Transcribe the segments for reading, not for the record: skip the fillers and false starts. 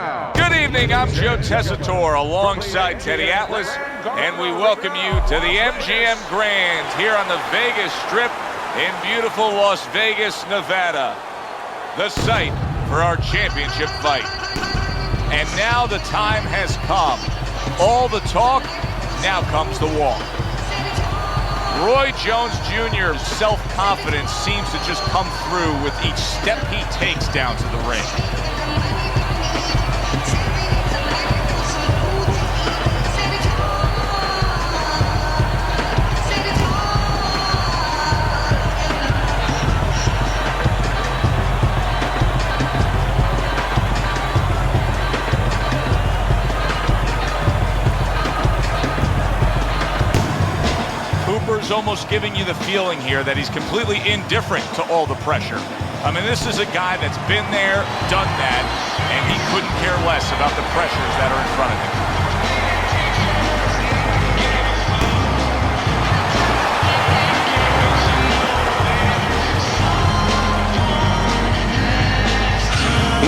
Good evening, I'm Joe Tessitore alongside Teddy Atlas, and we welcome you to the MGM Grand here on the Vegas Strip in beautiful Las Vegas, Nevada, the site for our championship fight. And now the time has come. All the talk, now comes the walk. Roy Jones Jr.'s self-confidence seems to just come through with each step he takes down to the ring. Cooper's almost giving you the feeling here that he's completely indifferent to all the pressure. I mean, this is a guy that's been there, done that, and he couldn't care less about the pressures that are in front of him.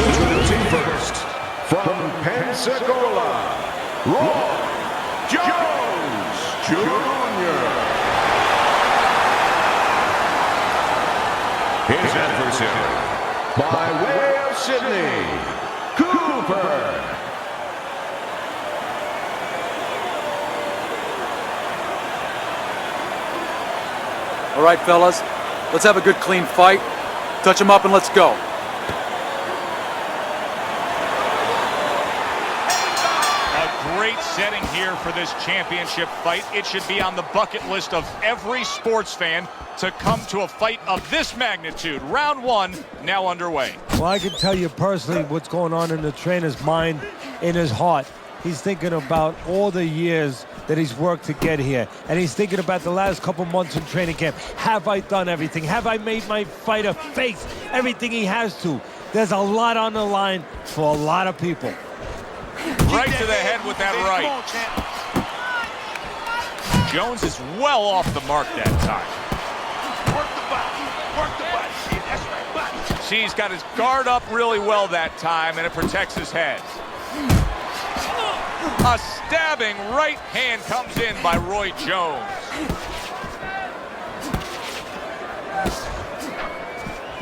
Introducing first, from Pensacola, Roy Jones Jr. His adversary, by way of Sydney, Cooper. All right, fellas, let's have a good, clean fight. Touch him up and let's go. Great setting here for this championship fight. It should be on the bucket list of every sports fan to come to a fight of this magnitude. Round one now underway. Well, I can tell you personally what's going on in the trainer's mind, in his heart. He's thinking about all the years that he's worked to get here. And he's thinking about the last couple months in training camp. Have I done everything? Have I made my fighter face everything he has to? There's a lot on the line for a lot of people. Right to the head with that right. Jones is well off the mark that time. See, he's got his guard up really well that time, and it protects his head. A stabbing right hand comes in by Roy Jones.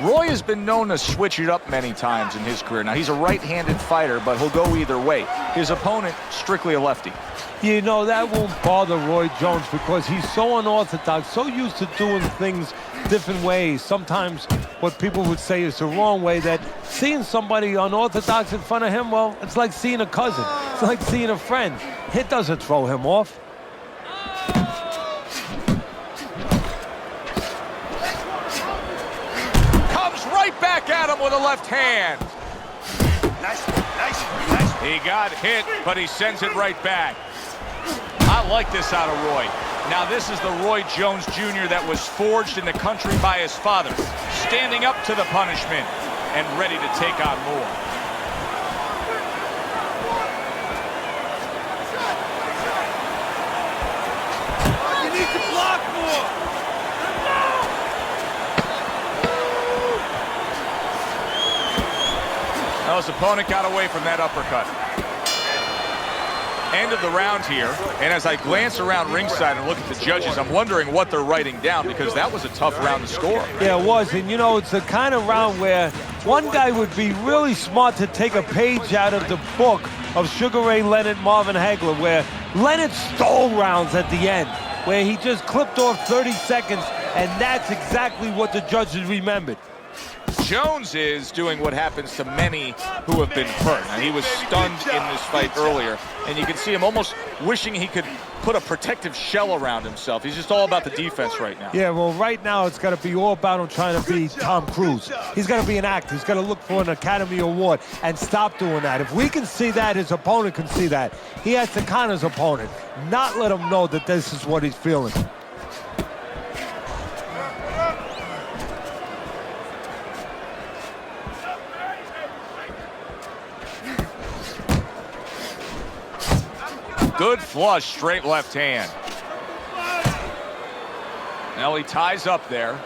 Roy has been known to switch it up many times in his career. Now, he's a right-handed fighter, but he'll go either way. His opponent, strictly a lefty. You know, that won't bother Roy Jones because he's so unorthodox, so used to doing things different ways. Sometimes what people would say is the wrong way, that seeing somebody unorthodox in front of him, well, it's like seeing a cousin. It's like seeing a friend. It doesn't throw him off. Back at him with a left hand. Nice. He got hit, but he sends it right back. I like this out of Roy. Now, this is the Roy Jones Jr. that was forged in the country by his father, standing up to the punishment and ready to take on more. You need to block more. Well, his opponent got away from that uppercut. End of the round here, and as I glance around ringside and look at the judges, I'm wondering what they're writing down, because that was a tough round to score. Yeah, it was, and you know, it's the kind of round where one guy would be really smart to take a page out of the book of Sugar Ray Leonard, Marvin Hagler, where Leonard stole rounds at the end, where he just clipped off 30 seconds, and that's exactly what the judges remembered. Jones is doing what happens to many who have been hurt. Now, he was stunned in this fight earlier, and you can see him almost wishing he could put a protective shell around himself. He's just all about the defense right now. Yeah, well, right now it's got to be all about him trying to be Tom Cruise. He's got to be an actor. He's got to look for an Academy Award and stop doing that. If we can see that, his opponent can see that. He has to con his opponent, not let him know that this is what he's feeling. Good flush, straight left hand. Now he ties up there.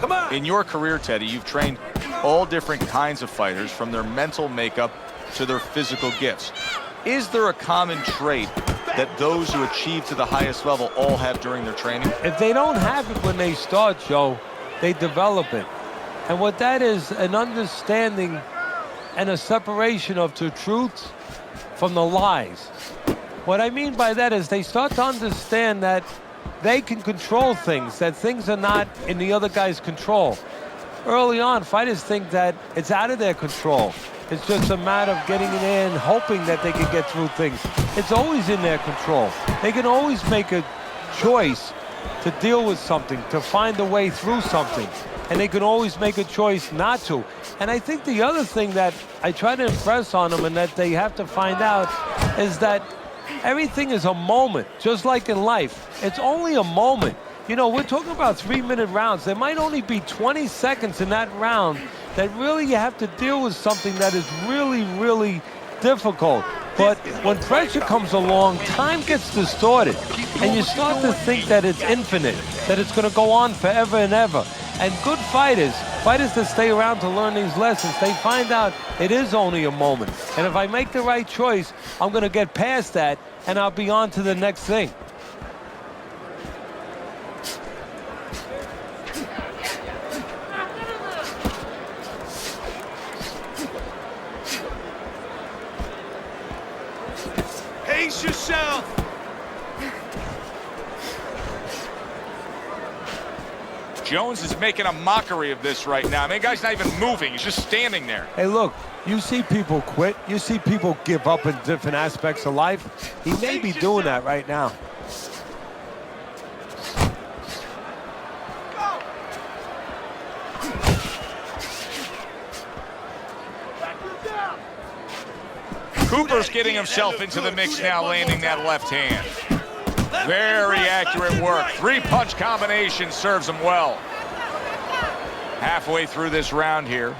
Come on. In your career, Teddy, you've trained all different kinds of fighters, from their mental makeup to their physical gifts. Is there a common trait that those who achieve to the highest level all have during their training? If they don't have it when they start, Joe, they develop it. And what that is, an understanding and a separation of the truth from the lies. What I mean by that is they start to understand that they can control things, that things are not in the other guy's control. Early on, fighters think that it's out of their control. It's just a matter of getting it in, hoping that they can get through things. It's always in their control. They can always make a choice to deal with something, to find a way through something. And they can always make a choice not to. And I think the other thing that I try to impress on them and that they have to find out is that everything is a moment, just like in life. It's only a moment. You know, we're talking about 3-minute rounds. There might only be 20 seconds in that round that really you have to deal with something that is really, really difficult. But when pressure comes along, time gets distorted. And you start to think that it's infinite, that it's going to go on forever and ever. And good fighters that stay around to learn these lessons, they find out it is only a moment. And if I make the right choice, I'm going to get past that, and I'll be on to the next thing. Pace yourself. Jones is making a mockery of this right now. I mean, the guy's not even moving. He's just standing there. Hey, look, you see people quit. You see people give up in different aspects of life. He may be doing that right now. Cooper's getting himself into the mix now, landing that left hand. Very accurate work. 3-punch combination serves him well. Halfway through this round here.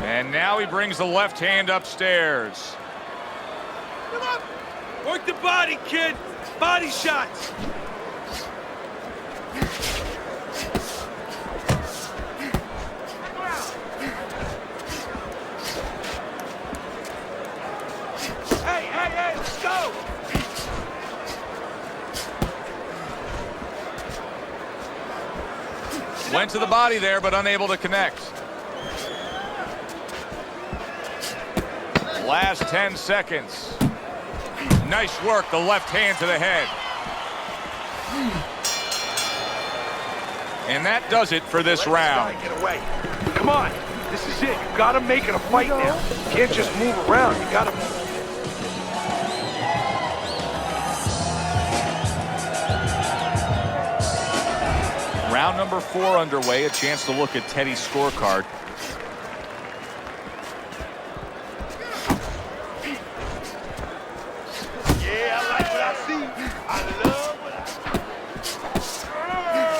And now he brings the left hand upstairs. Work the body, kid. Body shots. Hey, let's go. Went to the body there, but unable to connect. Last 10 seconds. Nice work, the left hand to the head. And that does it for this round. Get away. Come on. This is it. You gotta make it a fight now. You can't just move around. You gotta... Round number 4 underway. A chance to look at Teddy's scorecard.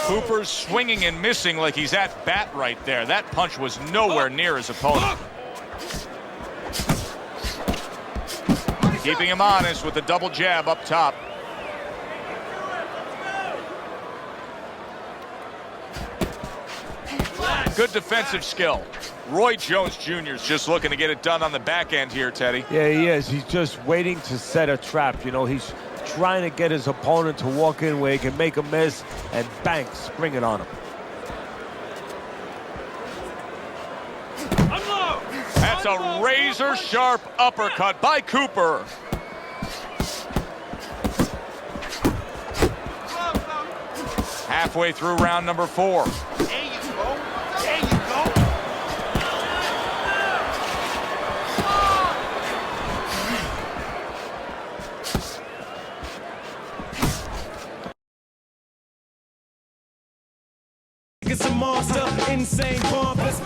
Cooper's swinging and missing like he's at bat right there. That punch was nowhere near his opponent. Keeping him honest with the double jab up top. Good defensive skill. Roy Jones Jr. is just looking to get it done on the back end here, Teddy. Yeah, he is. He's just waiting to set a trap. You know, he's trying to get his opponent to walk in where he can make a miss and bang, spring it on him. That's a razor-sharp uppercut by Cooper. Halfway through round number 4. There you go. There you go. It's a monster, insane, pompous.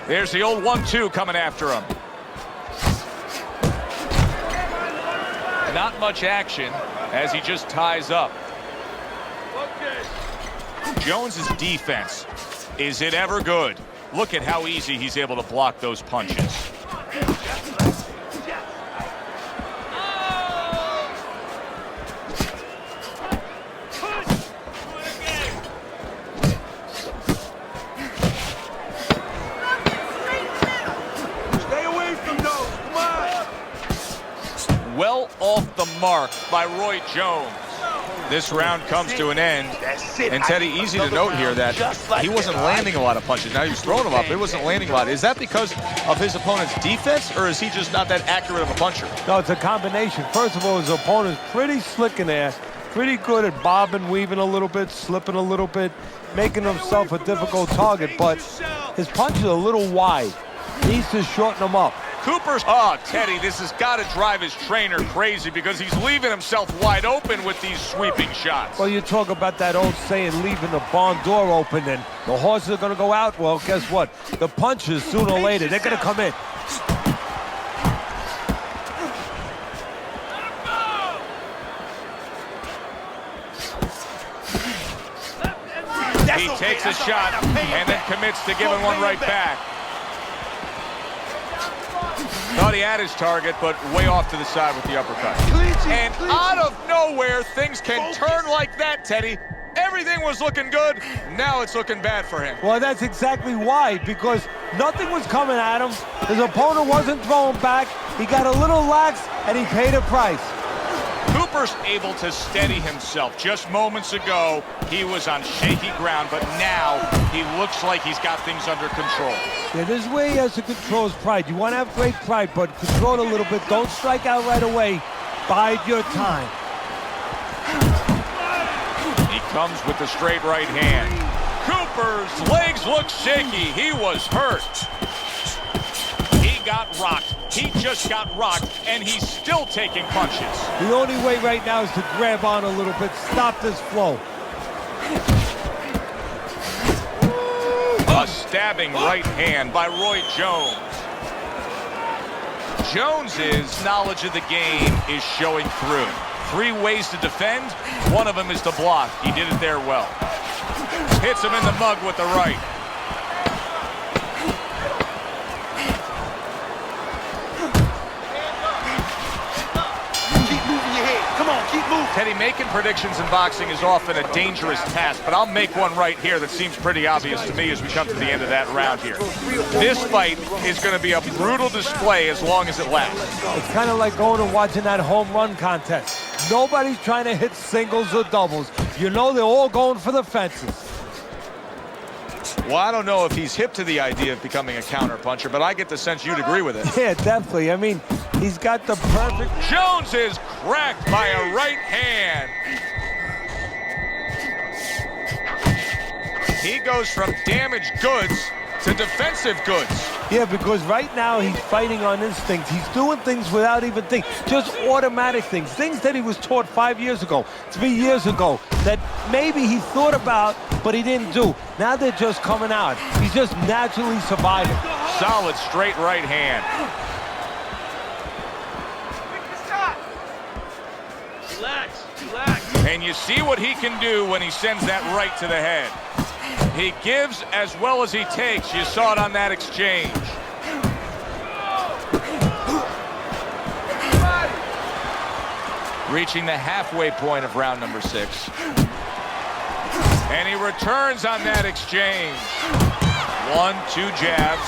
There's the old 1-2 coming after him. Not much action as he just ties up. Jones's defense, is it ever good? Look at how easy he's able to block those punches. Well off the mark by Roy Jones. This round comes to an end. And Teddy, easy to note here that he wasn't landing a lot of punches. Now he was throwing them up, but he wasn't landing a lot. Is that because of his opponent's defense, or is he just not that accurate of a puncher? No, it's a combination. First of all, his opponent's pretty slick in there, pretty good at bobbing, weaving a little bit, slipping a little bit, making himself a difficult target, but his punch is a little wide. He needs to shorten them up. Cooper's, Teddy, this has got to drive his trainer crazy because he's leaving himself wide open with these sweeping shots. Well, you talk about that old saying, leaving the barn door open and the horses are going to go out. Well, guess what? The punches, sooner or later, they're going to come in. He takes a shot and then commits to giving one right back. Thought he had his target, but way off to the side with the uppercut. And out of nowhere, things can turn like that, Teddy. Everything was looking good. Now it's looking bad for him. Well, that's exactly why, because nothing was coming at him. His opponent wasn't throwing back. He got a little lax, and he paid a price. Cooper's able to steady himself. Just moments ago, he was on shaky ground, but now he looks like he's got things under control. Yeah, this is where he has to control his pride. You want to have great pride, but control it a little bit. Don't strike out right away. Bide your time. He comes with the straight right hand. Cooper's legs look shaky. He was hurt. He got rocked. He just got rocked, and he's still taking punches. The only way right now is to grab on a little bit, stop this flow. A stabbing right hand by Roy Jones. Jones's knowledge of the game is showing through. 3 ways to defend. One of them is to block. He did it there well. Hits him in the mug with the right. Teddy, making predictions in boxing is often a dangerous task, but I'll make one right here that seems pretty obvious to me as we come to the end of that round here. This fight is going to be a brutal display as long as it lasts. It's kind of like going and watching that home run contest. Nobody's trying to hit singles or doubles. You know they're all going for the fences. Well, I don't know if he's hip to the idea of becoming a counterpuncher, but I get the sense you'd agree with it. Yeah, definitely. I mean, he's got the perfect... Jones is cracked by a right hand. He goes from damaged goods to defensive goods. Yeah, because right now he's fighting on instinct. He's doing things without even thinking. Just automatic things. Things that he was taught 5 years ago, 3 years ago, that maybe he thought about, but he didn't do. Now they're just coming out. He's just naturally surviving. Solid straight right hand. Relax. And you see what he can do when he sends that right to the head. He gives as well as he takes. You saw it on that exchange. Reaching the halfway point of round number 6. And he returns on that exchange. 1, 2 jabs.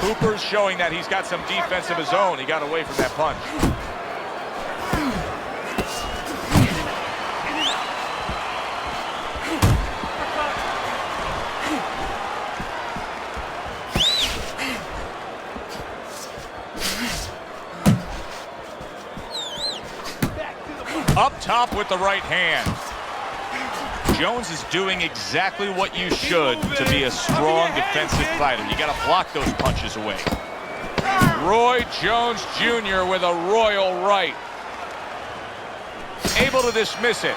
Cooper's showing that he's got some defense of his own. He got away from that punch. Up top with the right hand. Jones is doing exactly what you should to be a strong defensive fighter. You got to block those punches away. Roy Jones Jr. with a royal right. Able to dismiss it.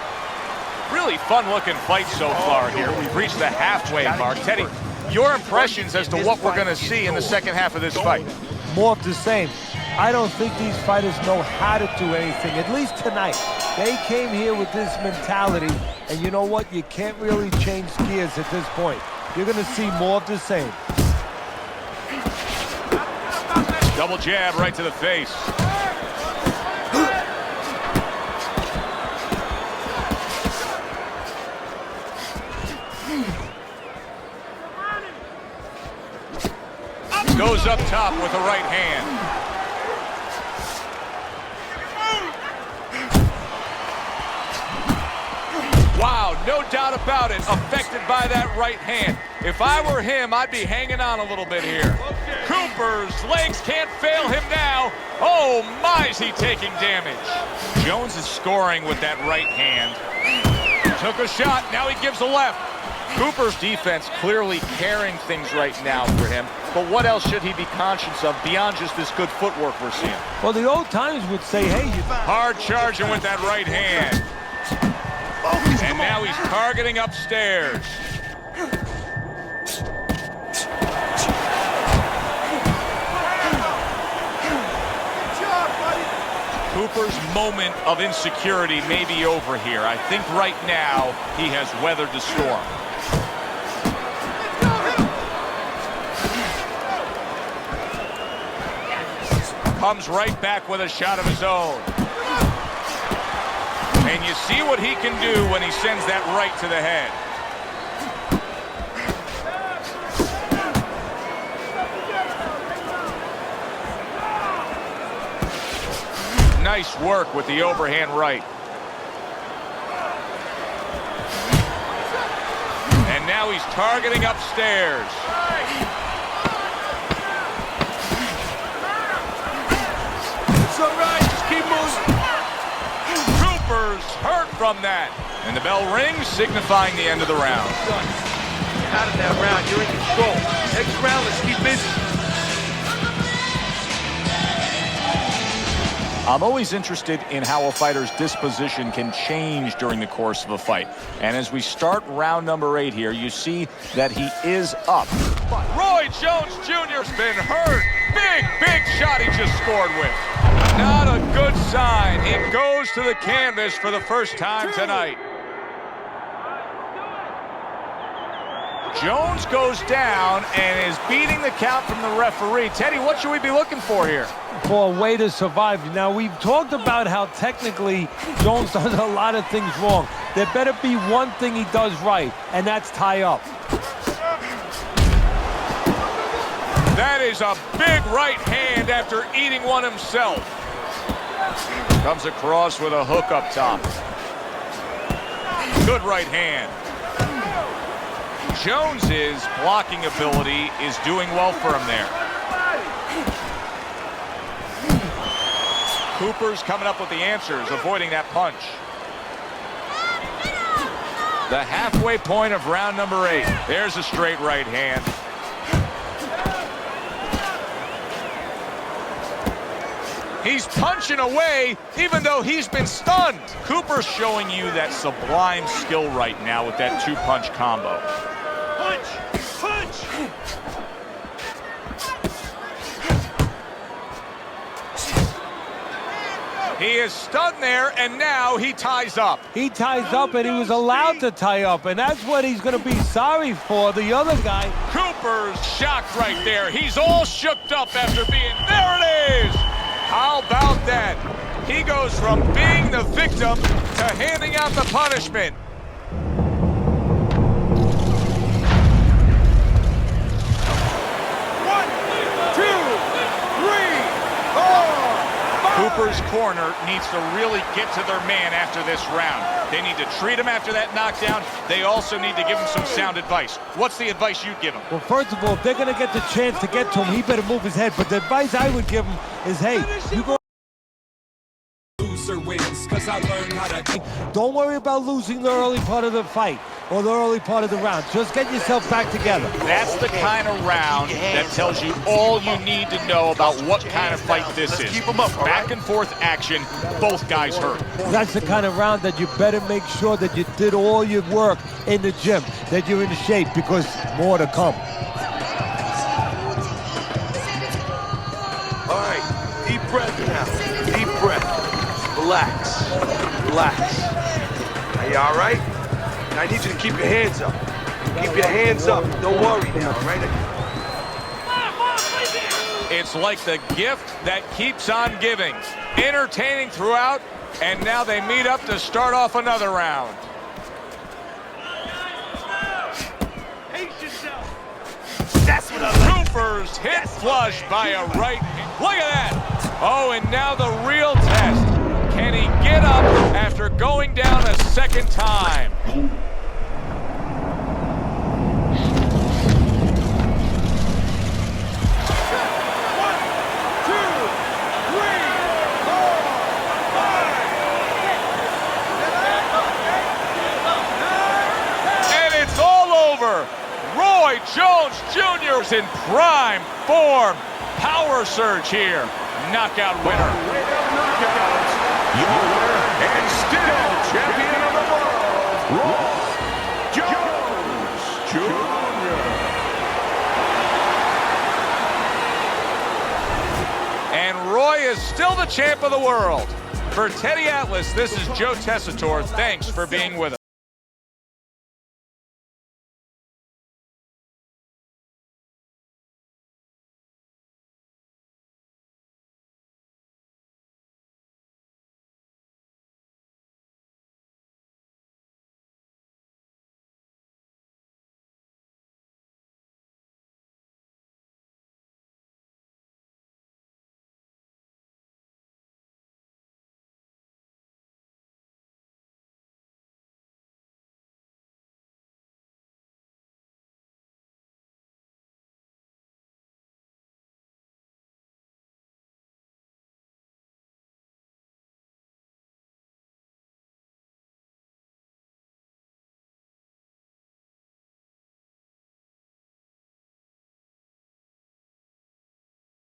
Really fun-looking fight so far here. We've reached the halfway mark. Teddy, your impressions as to what we're going to see in the second half of this fight? More of the same. I don't think these fighters know how to do anything, at least tonight. They came here with this mentality, and you know what? You can't really change gears at this point. You're going to see more of the same. Double jab right to the face. Goes up top with the right hand. Wow, no doubt about it, affected by that right hand. If I were him, I'd be hanging on a little bit here. Cooper's legs can't fail him now. Oh my, is he taking damage. Jones is scoring with that right hand. Took a shot, now he gives a left. Cooper's defense clearly carrying things right now for him, but what else should he be conscious of beyond just this good footwork we're seeing? Well, the old times would say, hey, hard charging with that right hand. And now he's targeting upstairs. Cooper's moment of insecurity may be over here. I think right now he has weathered the storm. Comes right back with a shot of his own. And you see what he can do when he sends that right to the head. Nice work with the overhand right. And now he's targeting upstairs. It's all right, just keep moving. Cooper's hurt from that. And the bell rings, signifying the end of the round. Out of that round, you're in control. Next round, let's keep busy. I'm always interested in how a fighter's disposition can change during the course of a fight. And as we start round number 8 here, you see that he is up. Roy Jones Jr.'s been hurt. Big shot he just scored with. Not a good sign. He goes to the canvas for the first time tonight. Jones goes down and is beating the count from the referee. Teddy, what should we be looking for here? For a way to survive. Now, we've talked about how technically Jones does a lot of things wrong. There better be one thing he does right, and that's tie up. That is a big right hand after eating one himself. Comes across with a hook up top. Good right hand. Jones's blocking ability is doing well for him there. Cooper's coming up with the answers, avoiding that punch. The halfway point of round number 8. There's a straight right hand. He's punching away, even though he's been stunned. Cooper's showing you that sublime skill right now with that 2-punch combo. Punch! He is stunned there, and now he ties up. He ties up, and he was allowed to tie up, and that's what he's going to be sorry for, the other guy. Cooper's shocked right there. He's all shooked up after being... There it is! How about that? He goes from being the victim to handing out the punishment. Cooper's corner needs to really get to their man after this round. They need to treat him after that knockdown. They also need to give him some sound advice. What's the advice you'd give him? Well, first of all, if they're going to get the chance to get to him, he better move his head. But the advice I would give him is, hey, you go boxer wins, cause I learned how to. Don't worry about losing the early part of the fight or the early part of the round. Just get yourself back together. That's the kind of round that tells you all you need to know about what kind of fight this is. Back and forth action, both guys hurt. That's the kind of round that you better make sure that you did all your work in the gym, that you're in shape, because more to come. All right, deep breath now. Deep breath. Relax. Relax. Are you all right? I need you to keep your hands up. Keep your hands up. Don't worry now, all right? It's like the gift that keeps on giving. Entertaining throughout, and now they meet up to start off another round. Pace yourself. That's what I like. Cooper's hit flush by a right. Look at that. Oh, and now the real test. Can he get up after going down a second time? Roy Jones Jr. is in prime form. Power surge here. Knockout winner. Your winner and still champion of the world, Roy Jones Jr. And Roy is still the champ of the world. For Teddy Atlas, this is Joe Tessitore. Thanks for being with us.